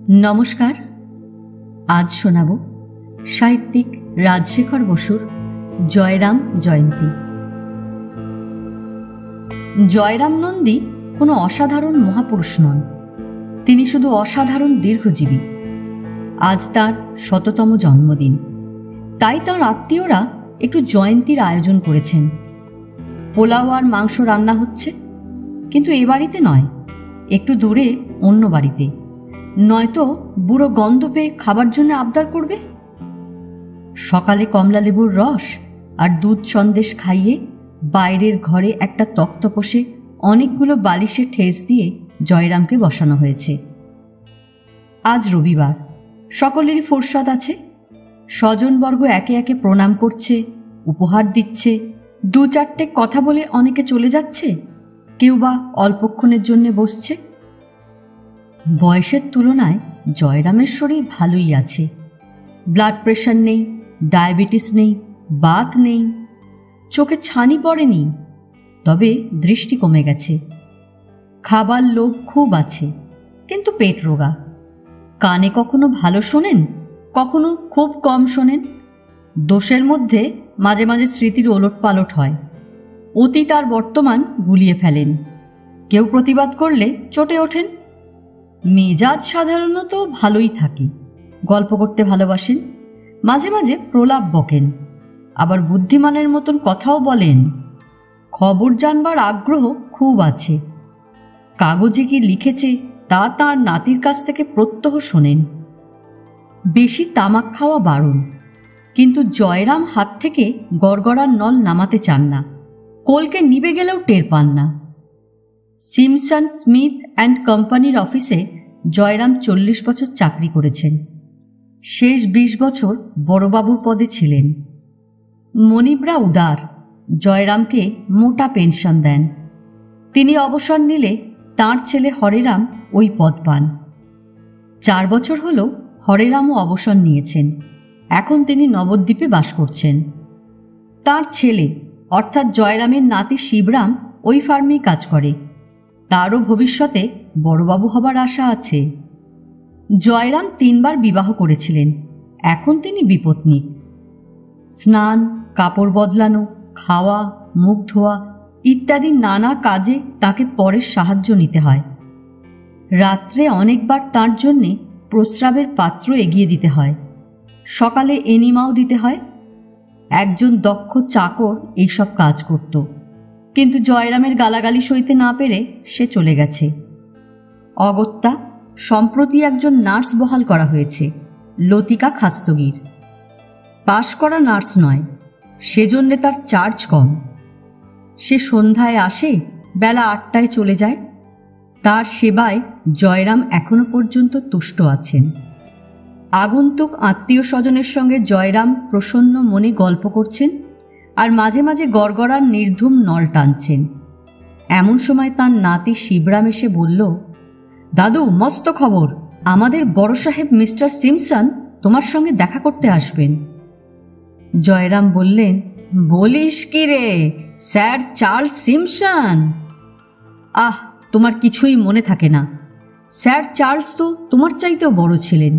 নমস্কার। আজ শোনাব সাহিত্যিক রাজশেখর বসুর জয়রাম জয়ন্তী। জয়রাম নন্দী কোনো অসাধারণ মহাপুরুষ নন, তিনি শুধু অসাধারণ দীর্ঘজীবী। আজ তার 100তম জন্মদিন, তাই তাঁর আত্মীয়রা একটু জয়ন্তীর আয়োজন করেছেন। পোলাও আর মাংস রান্না হচ্ছে, কিন্তু এ বাড়িতে নয়, একটু দূরে অন্য বাড়িতে। নয়তো বুড়ো গন্ধ পেয়ে খাবার জন্য আবদার করবে। সকালে কমলা লেবুর রস আর দুধ সন্দেশ খাইয়ে বাইরের ঘরে একটা তক্তপোষে অনেকগুলো বালিশের ঠেস দিয়ে জয়রামকে বসানো হয়েছে। আজ রবিবার, সকলেরই ফুরসত আছে। স্বজনবর্গ একে একে প্রণাম করছে, উপহার দিচ্ছে, 2-4টে কথা বলে অনেকে চলে যাচ্ছে, কেউ বা অল্পক্ষণের জন্যে বসছে। বয়সের তুলনায় জয়রামের শরীর ভালোই আছে। ব্লাড প্রেশার নেই, ডায়াবেটিস নেই, বাত নেই, চোখে ছানি পড়েনি, তবে দৃষ্টি কমে গেছে। খাবার লোভ খুব আছে, কিন্তু পেট রোগা। কানে কখনো ভালো শোনেন, কখনো খুব কম শোনেন। দোষের মধ্যে মাঝে মাঝে স্মৃতির ওলটপালট হয়। অতীত আর বর্তমান গুলিয়ে ফেলেন। কেউ প্রতিবাদ করলে চটে ওঠেন। মেজাজ সাধারণত ভালোই থাকে। গল্প করতে ভালোবাসেন, মাঝে মাঝে প্রলাপ বকেন, আবার বুদ্ধিমানের মতন কথাও বলেন। খবর জানবার আগ্রহ খুব আছে। কাগজে কি লিখেছে তা তাঁর নাতির কাছ থেকে প্রত্যহ শোনেন। বেশি তামাক খাওয়া বারণ, কিন্তু জয়রাম হাত থেকে গড়গড়ার নল নামাতে চান না। কলকে নিবে গেলেও টের পান না। সিমসন স্মিথ অ্যান্ড কোম্পানির অফিসে জয়রাম 40 বছর চাকরি করেছেন। শেষ 20 বছর বড়বাবুর পদে ছিলেন। মনিবরা উদার, জয়রামকে মোটা পেনশন দেন। তিনি অবসর নিলে তাঁর ছেলে হরেরাম ওই পদ পান। 4 বছর হল হরেরামও অবসর নিয়েছেন। এখন তিনি নবদ্বীপে বাস করছেন। তাঁর ছেলে অর্থাৎ জয়রামের নাতি শিবরাম ওই ফার্মেই কাজ করে। তারও ভবিষ্যতে বড়বাবু হবার আশা আছে। জয়রাম 3 বার বিবাহ করেছিলেন, এখন তিনি বিপত্নিক। স্নান, কাপড় বদলানো, খাওয়া, মুখ ধোয়া ইত্যাদি নানা কাজে তাকে পরের সাহায্য নিতে হয়। রাত্রে অনেকবার তাঁর জন্যে প্রস্রাবের পাত্র এগিয়ে দিতে হয়। সকালে এনিমাও দিতে হয়। একজন দক্ষ চাকর এইসব কাজ করত, কিন্তু জয়রামের গালাগালি সইতে না পেরে সে চলে গেছে। অগত্যা সম্প্রতি একজন নার্স বহাল করা হয়েছে, লতিকা খাস্তগীর। পাশ করা নার্স নয়, সেজন্যে তার চার্জ কম। সে সন্ধ্যায় আসে, বেলা 8টায় চলে যায়। তার সেবায় জয়রাম এখনো পর্যন্ত তুষ্ট আছেন। আগন্তুক আত্মীয় স্বজনের সঙ্গে জয়রাম প্রসন্ন মনে গল্প করছেন, আর মাঝে মাঝে গড়গড়ার নির্ধুম নল টানছেন। এমন সময় তার নাতি শিবরাম এসে বলল, দাদু, মস্ত খবর, আমাদের বড় সাহেব মিস্টার সিমসন তোমার সঙ্গে দেখা করতে আসবেন। জয়রাম বললেন, বলিস কি রে, স্যার চার্লস সিমসন? আহ, তোমার কিছুই মনে থাকে না। স্যার চার্লস তো তোমার চাইতেও বড় ছিলেন,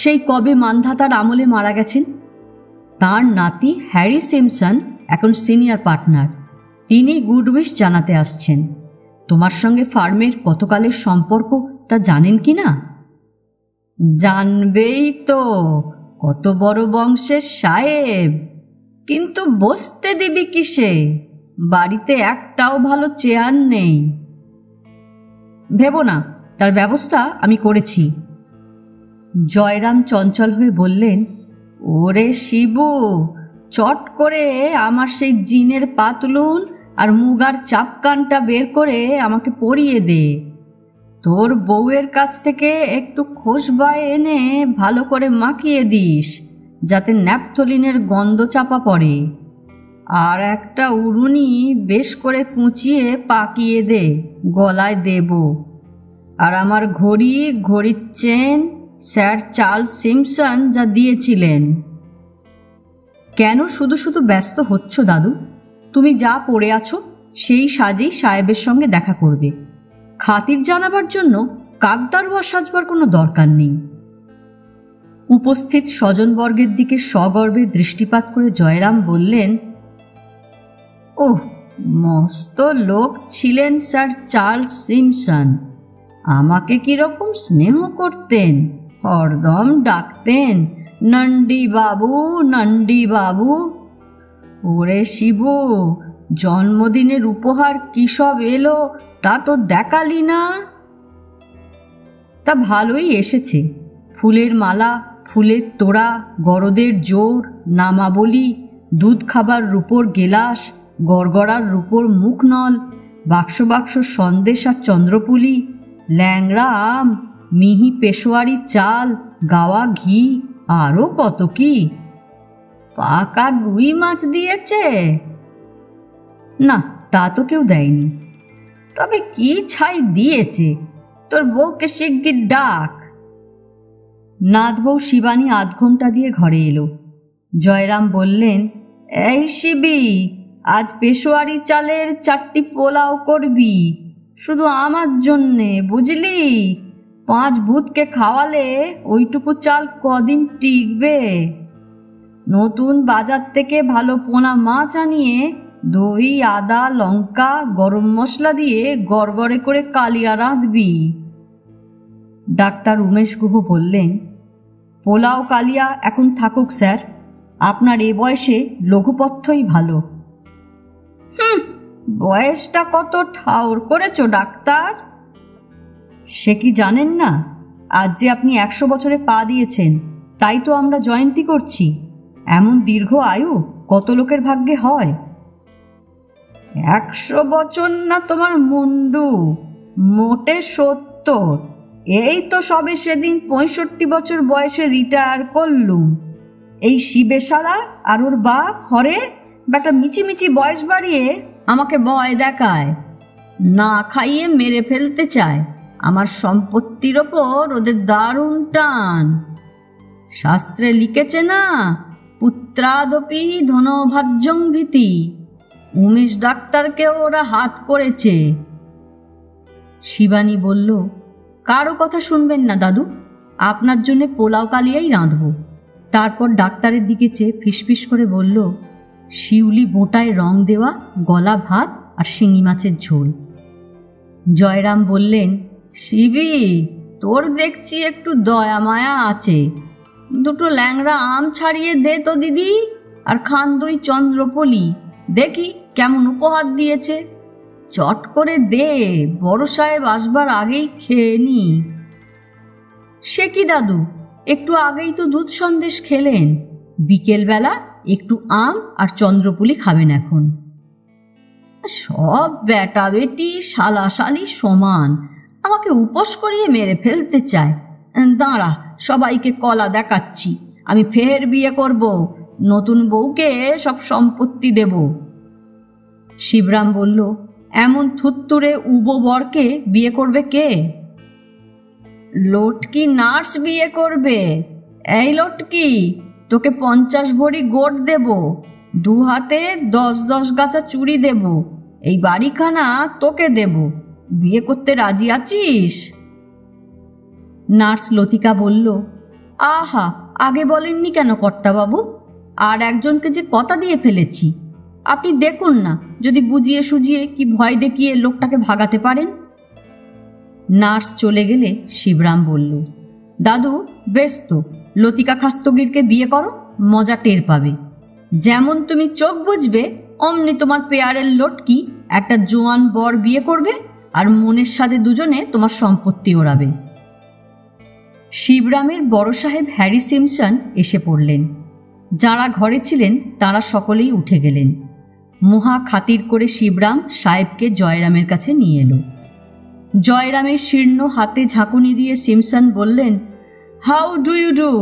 সেই কবে মান্ধাতার আমলে মারা গেছেন। তাঁর নাতি হ্যারি সিমসন এখন সিনিয়র পার্টনার। তিনি গুডউইশ জানাতে আসছেন। তোমার সঙ্গে ফার্মের কতকালের সম্পর্ক তা জানেন কি না? জানবেই তো, কত বড় বংশের সাহেব। কিন্তু বসতে দিবি কিসে? বাড়িতে একটাও ভালো চেয়ার নেই। ভেবো না, তার ব্যবস্থা আমি করেছি। জয়রাম চঞ্চল হয়ে বললেন, ওরে শিবু, চট করে আমার সেই জিনের পাতলুন আর মুগার চাপকানটা বের করে আমাকে পরিয়ে দে। তোর বউয়ের কাছ থেকে একটু খোসবায় এনে ভালো করে মাখিয়ে দিস, যাতে ন্যাপথলিনের গন্ধ চাপা পড়ে। আর একটা উড়ুনি বেশ করে কুঁচিয়ে পাকিয়ে দে, গলায় দেব। আর আমার ঘড়ির চেন স্যার চার্লস সিমসন যা দিয়েছিলেন। কেন শুধু শুধু ব্যস্ত হচ্ছ দাদু? তুমি যা পড়ে আছো সেই সাজেই সাহেবের সঙ্গে দেখা করবে। খাতির জানাবার জন্য কাকদারুয়া সাজবার কোনো দরকার নেই। উপস্থিত স্বজনবর্গের দিকে সগর্বে দৃষ্টিপাত করে জয়রাম বললেন, ওহ, মস্ত লোক ছিলেন স্যার চার্লস সিম্পসন। আমাকে কিরকম স্নেহ করতেন, হরদম ডাকতেন, নন্ডি বাবু, নন্ডি বাবু। ওরে শিবু, জন্মদিনের উপহার কি সব এলো তা তো দেখালি না। তা ভালোই এসেছে। ফুলের মালা, ফুলের তোড়া, গরদের জোর, নামাবলি, দুধ খাবার রূপোর গেলাস, গড়গড়ার রূপোর মুখনল, বাক্স বাক্স সন্দেশ আর চন্দ্রপুলি, ল্যাংড়া আম, মিহি পেশোয়ারি চাল, গাওয়া ঘি, আরও কত কি। পাকা রুই মাছ দিয়েছে? না, তা তো কেউ দেয়নি। তবে কি ছাই দিয়েছে। তোর বউকে শিগগির ডাক। নাথ বউ শিবানী আধ ঘন্টা দিয়ে ঘরে এলো। জয়রাম বললেন, এই শিবি, আজ পেশোয়ারি চালের 4টি পোলাও করবি, শুধু আমার জন্যে, বুঝলি? 5 ভূতকে খাওয়ালে ওইটুকু চাল কদিন টিকবে। নতুন বাজার থেকে ভালো পোনা মাছ আনিয়ে দই, আদা, লঙ্কা, গরম মশলা দিয়ে গড়গড়ে করে কালিয়া রাঁধবি। ডাক্তার উমেশ গুহ বললেন, পোলাও কালিয়া এখন থাকুক স্যার, আপনার এ বয়সে লঘুপথ্যই ভালো। বয়সটা কত ঠাউর করেছ ডাক্তার? সে কি জানেন না? আজ যে আপনি 100 বছরে পা দিয়েছেন, তাই তো আমরা জয়ন্তী করছি। এমন দীর্ঘ আয়ু কত লোকের ভাগ্যে হয়। 100 বছর না তোমার মুন্ডু, মোটে 70। এই তো সবে সেদিন 65 বছর বয়সে রিটায়ার করলুম। এই শিবে সারা আর ওর বাপ হরে বেটা মিচিমিচি বয়স বাড়িয়ে আমাকে ভয় দেখায়, না খাইয়ে মেরে ফেলতে চায়। আমার সম্পত্তির ওপর ওদের দারুণ টান। শাস্ত্রে লিখেছে না, পুত্রাদপি ধনভাজ্যং ভীতি। উমেশ ডাক্তারকেও ওরা হাত করেছে। শিবানী বলল, কারো কথা শুনবেন না দাদু, আপনার জন্য পোলাও কালিয়াই রাঁধব। তারপর ডাক্তারের দিকে চেয়ে ফিসফিস করে বলল, শিউলি বোঁটায় রং দেওয়া গলা ভাত আর শিঙি মাছের ঝোল। জয়রাম বললেন, শিবি, তোর দেখছি একটু দয়া মায়া আছে। 2টো ল্যাংড়া আম ছাড়িয়ে দে তো দিদি, আর খান দই চন্দ্রপলি, দেখি কেমন উপহার দিয়েছে। চট করে দে, বড় সাহেব আসবার আগেই খেয়ে নি। সে কি দাদু, একটু আগেই তো দুধ সন্দেশ খেলেন। বিকেলবেলা একটু আম আর চন্দ্রপুলি খাবেন এখন। সব বেটা বেটি শালাশালি সমান, আমাকে উপোস করিয়ে মেরে ফেলতে চায়। দাঁড়া, সবাইকে কলা দেখাচ্ছি। আমি ফের বিয়ে করব, নতুন বউকে সব সম্পত্তি দেব। শিবরাম বলল, এমন থুত্তুরে উবো বরকে বিয়ে করবে কে? লটকি নার্স বিয়ে করবে। এই লটকি, তোকে 50 ভরি গোট দেব, 2 হাতে 10 গাছা চুড়ি দেব, এই বাড়িখানা তোকে দেব। বিয়ে করতে রাজি আছিস? নার্স লতিকা বলল, আহা, আগে বলেননি কেন কর্তাবাবু? আর একজনকে যে কথা দিয়ে ফেলেছি। আপনি দেখুন না, যদি বুঝিয়ে সুজিয়ে কি ভয় দেখিয়ে লোকটাকে ভাগাতে পারেন। নার্স চলে গেলে শিবরাম বলল, দাদু, বেশ তো, লতিকা খাস্তগিরকে বিয়ে করো, মজা টের পাবে। যেমন তুমি চোখ বুঝবে, অমনি তোমার পেয়ারের লটকি একটা জোয়ান বর বিয়ে করবে, আর মনের সাথে দুজনে তোমার সম্পত্তি ওড়াবে। শিবরামের বড় সাহেব হ্যারি সিম্পসন এসে পড়লেন। যারা ঘরে ছিলেন তারা সকলেই উঠে গেলেন। মহা খাতির করে শিবরাম সাহেবকে জয়রামের কাছে নিয়ে এলো। জয়রামের শীর্ণ হাতে ঝাঁকুনি দিয়ে সিম্পসন বললেন, how do you do?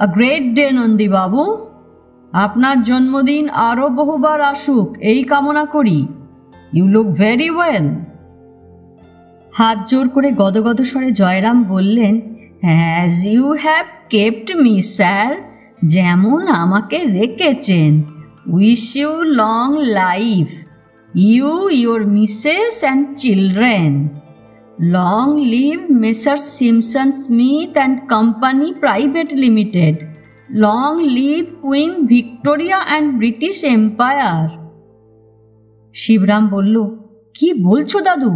A great day Nandi babu. আপনার জন্মদিন আরও বহুবার আসুক এই কামনা করি। You look very well. হাত জোর করে গদগদ স্বরে জয়রাম বললেন, as you have kept me sir, যেমন আমাকে রেখেছেন। Wish you long life, you, your Mrs and children. Long live Messrs Simpson Smith and company private limited, long live Queen Victoria and British Empire. Shibram বলল, কি বলছো দাদু?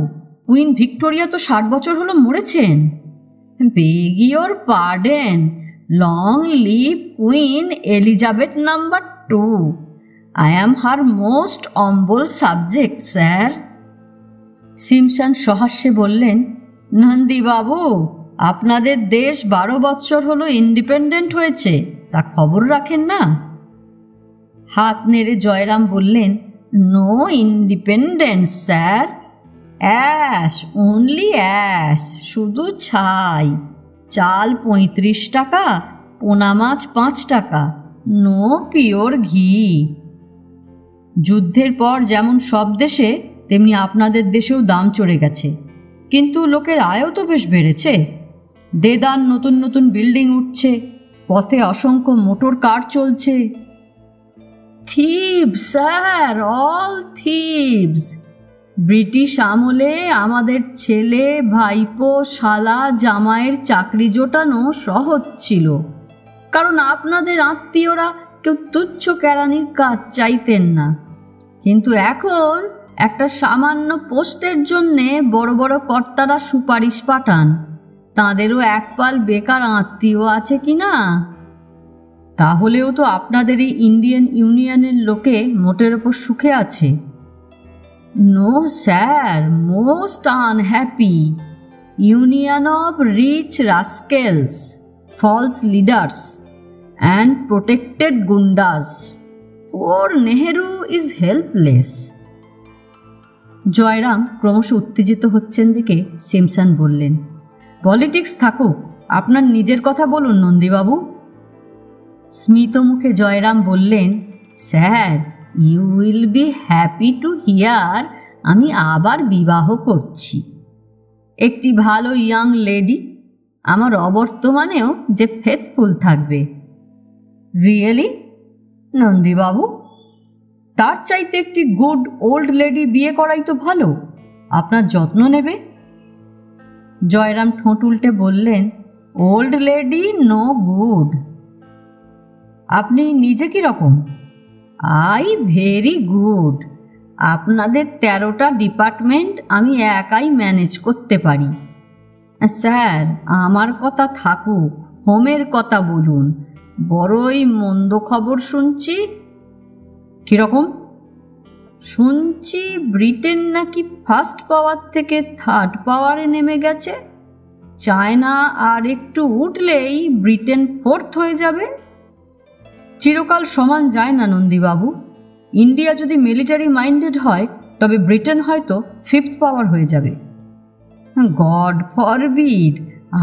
Queen Victoria তো 60 বছর হলো মরেছেন। Beg your pardon, long live queen Elizabeth number 2। I am her most humble subject, sir. Simpson সহাস্যে বললেন, নন্দীবাবু, আপনাদের দেশ 12 বৎসর হলো ইন্ডিপেন্ডেন্ট হয়েছে, তা খবর রাখেন না? হাত নেড়ে জয়রাম বললেন, no independence sir, ash, only ash, শুধু ছাই। চাল 35 টাকা, পোনা মাছ 5 টাকা, নো পিওর ঘি। যুদ্ধের পর যেমন সব দেশে, তেমনি আপনাদের দেশেও দাম চড়ে গেছে, কিন্তু লোকের আয়ও তো বেশ বেড়েছে। দেদার নতুন নতুন বিল্ডিং উঠছে, পথে অসংখ্য মোটর কার চলছে। Thieves sir, all thieves. British আমলে আমাদের ছেলে, ভাইপো, শালা, জামাইয়ের চাকরি জোটানো সহজ ছিল, কারণ আপনাদের আত্মীয়রা কেউ তুচ্ছ কেরানির কাজ চাইতেন না। কিন্তু এখন একটা সামান্য পোস্টের জন্যে বড় বড় কর্তারা সুপারিশ পাঠান, তাঁদেরও একপাল বেকার আত্মীয় আছে কি না? তাহলেও তো আপনাদের এই ইন্ডিয়ান ইউনিয়নের লোকে মোটের ওপর সুখে আছে। No sir, most unhappy. Union of rich rascals, false leaders and protected goondas. Poor Nehru is helpless. Jairam ক্রমশ উত্তেজিত হচ্ছেন দেখে সিমসন বললেন, পলিটিক্স থাকুক, আপনার নিজের কথা বলুন নন্দীবাবু। স্মিত মুখে জয়রাম বললেন, sir, you will be happy to hear আমি আবার বিবাহ করছি। একটি ভালো ইয়াং লেডি, আমার অবর্তমানেও যে ফেথফুল থাকবে। রিয়েলি নন্দীবাবু? তার চাইতে একটি গুড ওল্ড লেডি বিয়ে করাই তো ভালো, আপনার যত্ন নেবে। জয়রাম ঠোঁট উল্টে বললেন, ওল্ড লেডি নো গুড। আপনি নিজে কি রকম? I very good. আপনাদের 13টা ডিপার্টমেন্ট আমি একাই ম্যানেজ করতে পারি। স্যার, আমার কথা থাকুক, হোমের কথা বলুন। বড়ই মন্দ খবর শুনছি। কিরকম? শুনছি ব্রিটেন নাকি ফার্স্ট পাওয়ার থেকে থার্ড পাওয়ারে নেমে গেছে। চায়না আর একটু উঠলেই ব্রিটেন 4th হয়ে যাবে। চিরকাল সমান যায় না নন্দীবাবু। ইন্ডিয়া যদি মিলিটারি মাইন্ডেড হয়, তবে ব্রিটেন হয়তো 5th পাওয়ার হয়ে যাবে। গড ফরবিড,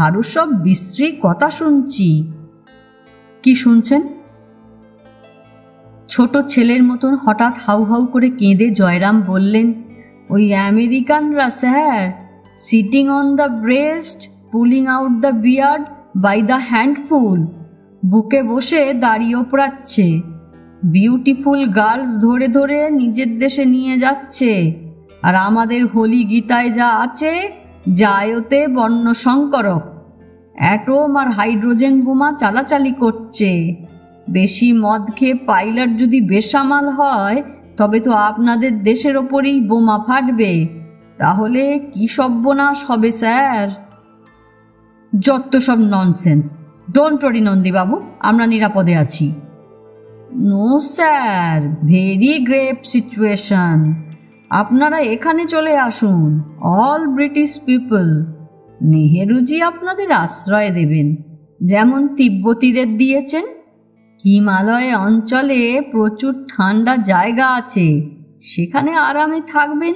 আরও সব বিশ্রী কথা শুনছি। কি শুনছেন? ছোট ছেলের মতন হঠাৎ হাউ হাউ করে কেঁদে জয়রাম বললেন, ওই আমেরিকানরা sir, sitting on the breast, pulling out the beard by the handful, বুকে বসে দাড়ি ওপড়াচ্ছে, বিউটিফুল গার্লস ধরে ধরে নিজের দেশে নিয়ে যাচ্ছে, আর আমাদের হোলি গীতায় যা আছে, জায়তে বর্ণ সংকর, অ্যাটম আর হাইড্রোজেন বোমা চালাচালি করছে। বেশি মদ খেয়ে পাইলট যদি বেসামাল হয়, তবে তো আপনাদের দেশের ওপরেই বোমা ফাটবে। তাহলে কি সর্বনাশ হবে স্যার? যত সব ননসেন্স। ডোন্ট ওয়ারি নন্দীবাবু, আমরা নিরাপদে আছি। No sir, very grave situation. আপনারা এখানে চলে আসুন, অল ব্রিটিশ পিপল। নেহেরুজি আপনাদের আশ্রয় দেবেন, যেমন তিব্বতীদের দিয়েছেন। হিমালয় অঞ্চলে প্রচুর ঠান্ডা জায়গা আছে, সেখানে আরামে থাকবেন।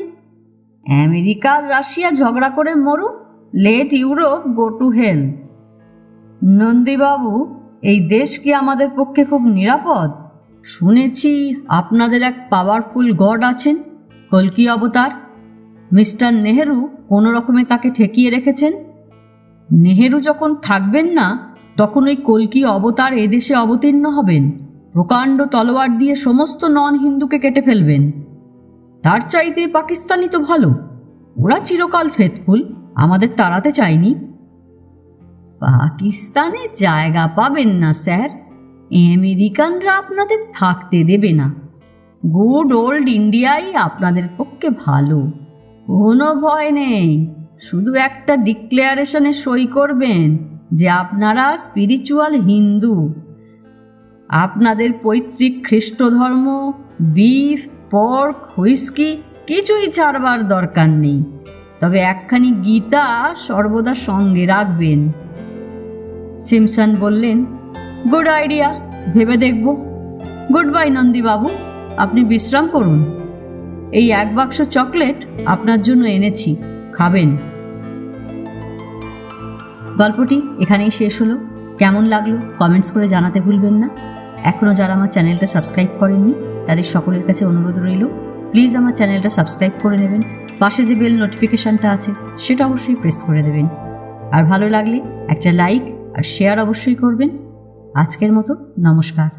আমেরিকা আর রাশিয়া ঝগড়া করে মরুক, let Europe go to hell. নন্দীবাবু, এই দেশ কি আমাদের পক্ষে খুব নিরাপদ? শুনেছি আপনাদের এক পাওয়ারফুল গড আছেন, কল্কি অবতার। মিস্টার নেহেরু কোনো রকমে তাকে ঠেকিয়ে রেখেছেন। নেহেরু যখন থাকবেন না, তখন ওই কল্কি অবতার এদেশে অবতীর্ণ হবেন, প্রকাণ্ড তলোয়ার দিয়ে সমস্ত নন হিন্দুকে কেটে ফেলবেন। তার চাইতে পাকিস্তানি তো ভালো, ওরা চিরকাল ফেথফুল, আমাদের তাড়াতে চাইনি। পাকিস্তানে জায়গা পাবেন না স্যার, আমেরিকানরা আপনাদের থাকতে দেবে না। গুড ওল্ড ইন্ডিয়াই আপনাদের পক্ষে ভালো, কোনো ভয় নেই। শুধু একটা ডিক্লারেশনে সই করবেন যে আপনারা স্পিরিচুয়াল হিন্দু। আপনাদের পৈতৃক খ্রিস্ট ধর্ম, বিফ, পর্ক, হুইস্কি কিছুই ছাড়বার দরকার নেই, তবে একখানি গীতা সর্বদা সঙ্গে রাখবেন। সিমসন বললেন, গুড আইডিয়া, ভেবে দেখব। গুড বাই নন্দীবাবু, আপনি বিশ্রাম করুন। এই 1 বাক্স চকলেট আপনার জন্য এনেছি, খাবেন। গল্পটি এখানেই শেষ হলো। কেমন লাগলো কমেন্টস করে জানাতে ভুলবেন না। এখনও যারা আমার চ্যানেলটা সাবস্ক্রাইব করেননি তাদের সকলের কাছে অনুরোধ রইল, প্লিজ আমার চ্যানেলটা সাবস্ক্রাইব করে নেবেন। পাশে যে বেল নোটিফিকেশানটা আছে সেটা অবশ্যই প্রেস করে দেবেন। আর ভালো লাগলে একটা লাইক আর শেয়ার অবশ্যই করবেন। আজকের মতো নমস্কার।